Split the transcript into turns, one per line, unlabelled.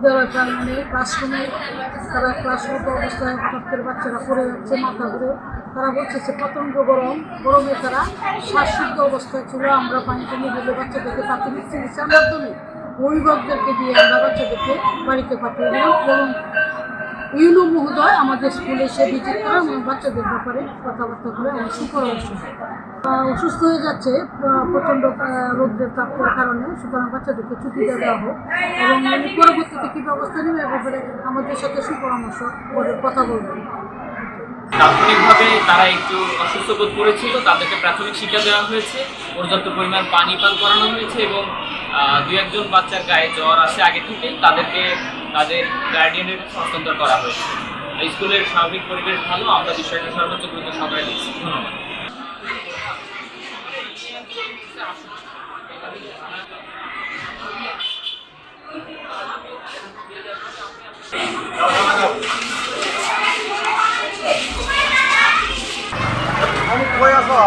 বিদ্যালয় প্রাঙ্গণে ক্লাসরুমে তারা ক্লাসরুম অবস্থায় হঠাৎ করে বাচ্চারা পড়ে যাচ্ছে মাথা ঘুরে। তারা বলতেছে প্রচণ্ড গরমে তারা শ্বাসরুদ্ধ অবস্থায় ছিল। আমরা পানিতে নিয়ে গেলে বাচ্চাদেরকে প্রাথমিক চিকিৎসার মাধ্যমে অভিভাবকদেরকে দিয়ে আমরা বাচ্চাদেরকে বাড়িতে পাঠিয়ে দিলাম এবং ইউনো মহোদয় আমাদের স্কুলে সে ভিজিট করে এবং বাচ্চাদের ব্যাপারে কথাবার্তা করে আমার সুপরামর্শ অসুস্থ হয়ে যাচ্ছে প্রচণ্ড রোদ্রের তাপের কারণে, সুতরাং বাচ্চাদেরকে ছুটি দেওয়া হোক এবং পরবর্তীতে কী ব্যবস্থা নেবে এ ব্যাপারে আমাদের সাথে সুপরামর্শ করে কথা বলবেন।
তাৎক্ষণিকভাবে তারা একটু অসুস্থ বোধ করেছিল, তাদেরকে প্রাথমিক শিক্ষা দেওয়া হয়েছে, পর্যাপ্ত পরিমাণ পানি পান করানো হয়েছে এবং দু একজন বাচ্চার গায়ে জ্বর আসে আগে থেকে, তাদেরকে তাদের গার্ডিয়ানের হস্তান্তর করা হয়েছে। স্কুলের স্বাভাবিক পরিবেশ ভালো, আমরা বিষয়টা সর্বোচ্চ গুরুত্ব সহকারে দিচ্ছি। ধন্যবাদ।
আমি কই আছো?